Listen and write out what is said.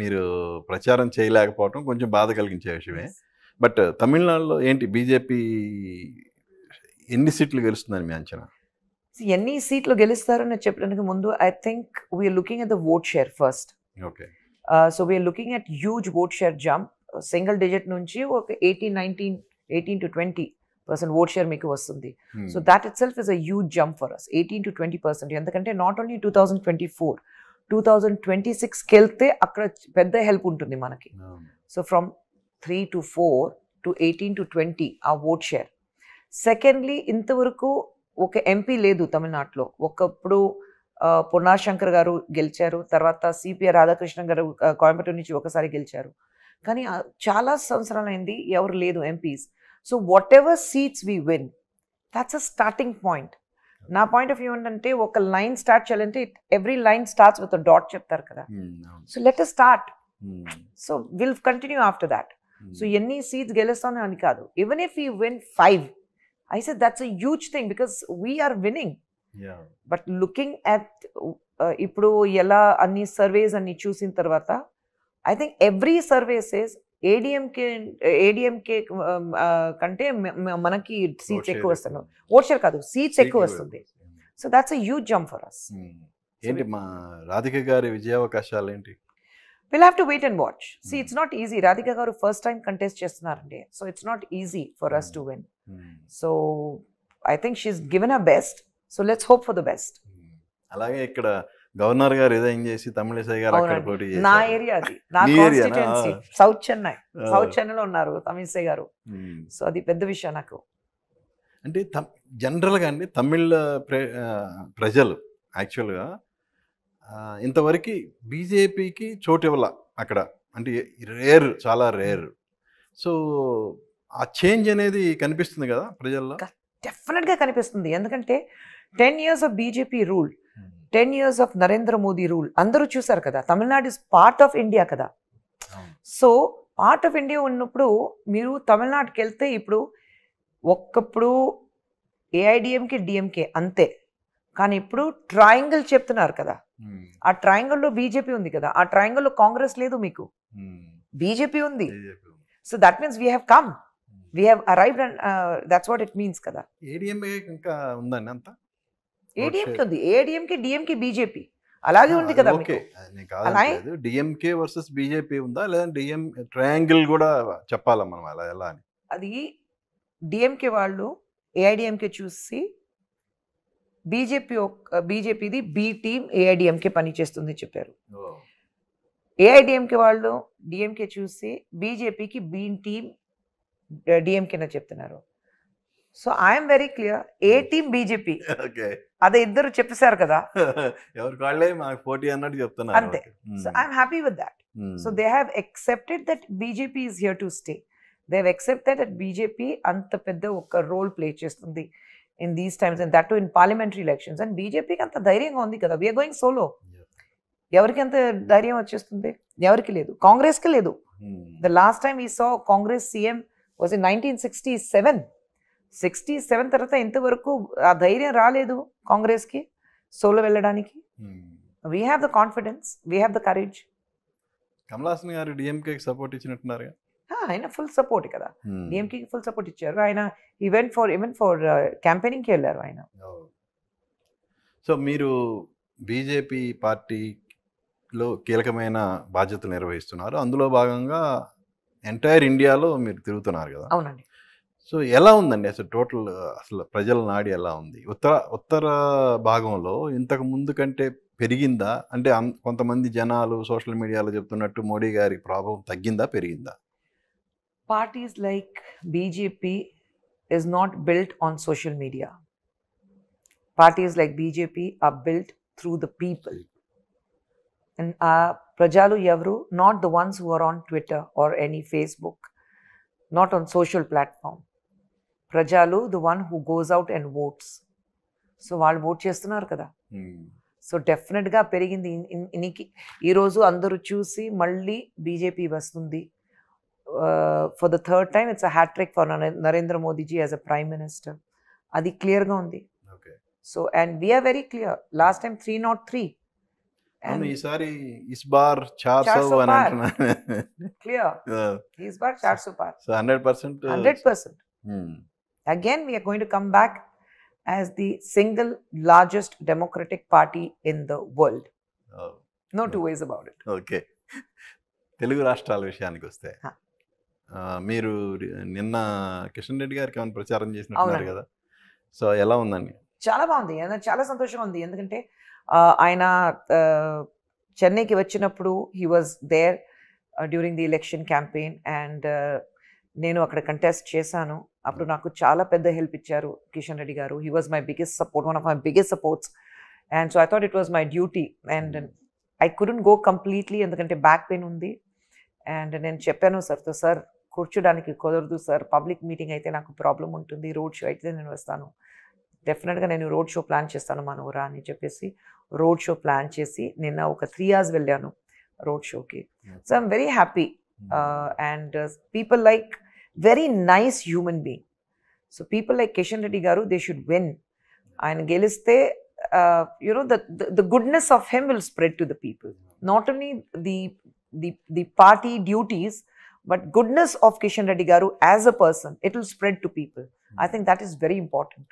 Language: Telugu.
మీరు ప్రచారం చేయలేకపోవటం కొంచెం బాధ కలిగించే విషయమే. Yes. బట్ తమిళనాడులో ఏంటి బీజేపీ ఎన్ని సీట్లు గెలుస్తుందని మీ అంచనా? See, ఎన్ని సీట్లు గెలుస్తారని చెప్పడానికి ముందు I think we're looking at the vote share first. Okay. So we're looking at huge vote share jump. Single digit నుంచి ఒక 18 to 20% ఓట్ షేర్ మీకు వస్తుంది. So that itself is a huge jump for us. 18 to 20%. ఎందుకంటే నాట్ ఓన్లీ 2024, 2026కి వెళ్తే అక్కడ పెద్ద హెల్ప్ ఉంటుంది మనకి. So from 3 to 4 to 18 to 20 ఆ ఓట్ షేర్. సెకండ్లీ, ఇంతవరకు ఒక ఎంపీ లేదు తమిళనాడులో. ఒకప్పుడు పొన్నాశంకర్ గారు గెలిచారు, తర్వాత సిపిఆర్ రాధాకృష్ణ గారు కోయంబత్తూరు నుంచి ఒకసారి గెలిచారు. కానీ చాలా సంవత్సరాలైంది ఎవరు లేదు MPs. So whatever seats we win, that's a starting point. నా పాయింట్ ఆఫ్ వ్యూ ఏంటంటే ఒక లైన్ స్టార్ట్ చేయాలంటే every line starts with dot చెప్తారు కదా. So let us start. So will continue after that. సో ఎన్ని సీట్స్ గెలుస్తానో అని కాదు. Even if you win 5, I said that's a huge thing because we are winning. Yeah. But looking at ఇప్పుడు ఎలా అన్ని సర్వేస్ అన్ని చూసిన తర్వాత I think every survey says ADMK కంటే మనకి సీట్స్ ఎక్కువ వస్తున్నాయి. ఓట్ షేర్ కాదు, సీట్స్ ఎక్కువ వస్తుంది. So that's a huge jump for us. ఏంటి మా రాధిక గారి విజయావకాశాలు ఏంటి? We'll have to wait and watch. See, it's not easy. Radhika garu first time contest chestunarante. So it's not easy for us to win. So I think she's given her best. So let's hope for the best. అలాగే ఇక్కడ గవర్నర్ గారు రిజైన్ చేసి తమిళిసై గారు అక్కడ పోటీ చేశారు. నా ఏరియా అది, నా కాన్స్టిట్యుయెన్సీ సౌత్ చెన్నై. సౌత్ చెన్నైలో ఉన్నారు తమిళిసై గారు. సో అది పెద్ద విషయం నాకు. అంటే జనరల్గా అండి తమిళ ప్రజలు యాక్చువల్గా ఇంతవరకు బీజేపీకి చోటు ఇవ్వాల అక్కడ, అంటే రేర్, చాలా రేర్. సో ఆ చేంజ్ అనేది కనిపిస్తుంది కదా ప్రజల్లో? డెఫినెట్గా కనిపిస్తుంది. ఎందుకంటే 10 years of BJP rule, 10 years of Narendra Modi rule అందరూ చూసారు కదా. Tamil Nadu is part of India కదా. సో పార్ట్ ఆఫ్ ఇండియా ఉన్నప్పుడు మీరు తమిళనాడుకి వెళ్తే ఇప్పుడు ఒక్కప్పుడు ఏఐడిఎంకే డిఎంకే అంతే, కానీ ఇప్పుడు ట్రయాంగిల్ చెప్తున్నారు కదా. ఆ ట్రయాంగిల్లో బీజేపీ ఉంది కదా, ఆ ట్రయాంగిల్లో కాంగ్రెస్ లేదు, మీకు బీజేపీ ఉంది. So that means we have come, we have arrived, and that's what it means కదా. ఏడిఎంకే ఇంకా ఉందండి అంత? ఏడిఎంకే ఉంది, ఏడిఎంకే డిఎంకే బీజేపీ అలాగే ఉంది కదా. డిఎంకే వర్సెస్ బీజేపీ ఉందా, లేదా ట్రయాంగిల్ కూడా చెప్పాలా మనం అలా ఎలా అని? అది డిఎంకే వాళ్ళు ఏఐడిఎంకే చూసి బీజేపీది బి టీమ్ ఏఐడిఎంకే పని చేస్తుంది చెప్పారు. ఏఐడిఎంకే వాళ్ళు డిఎంకే చూసి బీజేపీకి బి టీమ్ డిఎంకేనే చెప్తున్నారు. So I'm very clear, A team BJP అదే ఇద్దరు చెప్పేశారు కదా. ఎవరికి వాళ్ళే మాకు పోటీ అన్నట్టు చెప్తున్నారు అంతే. So I'm happy with that. So they have accepted that BJP is here to stay. They have accepted that BJP అంత పెద్ద ఒక రోల్ ప్లే చేస్తుంది in these times, and that too in parliamentary elections. And BJP ki anta dhairyanga undi kada. We are going solo. Evariki anta dhairyam vachestundi? Evariki ledu. Congress ki ledu. The last time we saw Congress CM was in 1967. 67 tarvata inta varaku aa dhairyam raaledu Congress ki solo velladaniki. We have the confidence, we have the courage. Kamal Haasan garu DMK ki support ichinattunnaru ga? ఆయన ఫుల్ సపోర్ట్ కదా, డిఎంకేకి ఫుల్ సపోర్ట్ ఇచ్చారు. ఆయన ఈవెంట్ ఫర్ క్యాంపెయినింగ్కి వెళ్ళారు ఆయన. సో మీరు బీజేపీ పార్టీలో కీలకమైన బాధ్యతలు నిర్వహిస్తున్నారు, అందులో భాగంగా ఎంటైర్ ఇండియాలో మీరు తిరుగుతున్నారు కదా? అవునండి. సో ఎలా ఉందండి అసలు టోటల్, అసలు ప్రజల నాడి ఎలా ఉంది? ఉత్తర భాగంలో ఇంతకు ముందు కంటే పెరిగిందా? అంటే కొంతమంది జనాలు సోషల్ మీడియాలో చెప్తున్నట్టు మోడీ గారి ప్రభావం తగ్గిందా, పెరిగిందా? Parties like BJP is not built on social media. Parties like BJP are built through the people. And Prajalu Yavru, not the ones who are on Twitter or any Facebook, not on social platform. Prajalu, the one who goes out and votes. So, వాళ్ళు vote చేస్తున్నారు కదా. సో డెఫినెట్గా పెరిగింది. ఈ రోజు అందరూ చూసి మళ్ళీ బీజేపీ వస్తుంది. For the third time, it's a hat trick for Narendra Modi ji as a Prime Minister. Adi clear ga undi. Okay. So, and we are very clear. Last time 303. అవును, And ఈసారి ఇస్ బార్ 400 400 అని పార్. అంటున్నారు. clear. He's back 400 par. So 100%. 100%. Again, we are going to come back as the single largest democratic party in the world. No two ways about it. Okay, Telugu రాష్ట్రాల విషయానికి వస్తే Huh. మీరు నిన్న కిషన్ రెడ్డి గారికి ఏమైనా ప్రచారం చేసినట్టున్నారు అవునండి. కదా, సో ఎలా ఉందండి? చాలా బాగుంది, చాలా సంతోషంగా ఉంది. ఎందుకంటే ఆయన చెన్నైకి వచ్చినప్పుడు he was there during the election campaign and నేను అక్కడ కంటెస్ట్ చేశాను. అప్పుడు నాకు చాలా పెద్ద హెల్ప్ ఇచ్చారు కిషన్ రెడ్డి గారు. He was my biggest support, one of my biggest supports. And so I thought it was my duty and I couldn't go completely, ఎందుకంటే బ్యాక్ పెయిన్ ఉంది. అండ్ నేను చెప్పాను సార్తో, సార్ కూర్చోడానికి కుదరదు సార్, పబ్లిక్ మీటింగ్ అయితే నాకు ప్రాబ్లం ఉంటుంది, రోడ్ షో అయితే నేను వస్తాను, డెఫినెట్గా నేను రోడ్ షో ప్లాన్ చేస్తాను మనోరా అని చెప్పేసి రోడ్ షో ప్లాన్ చేసి నిన్న ఒక 3 hours వెళ్ళాను రోడ్ షోకి. So I'm very happy and people like very nice human being. So people like Kishan Reddy గారు, దే షుడ్ విన్. ఆయన గెలిస్తే the goodness of him will spread to the people, not only the party duties, but goodness of Kishan Reddy garu as a person, it will spread to people. I think that is very important.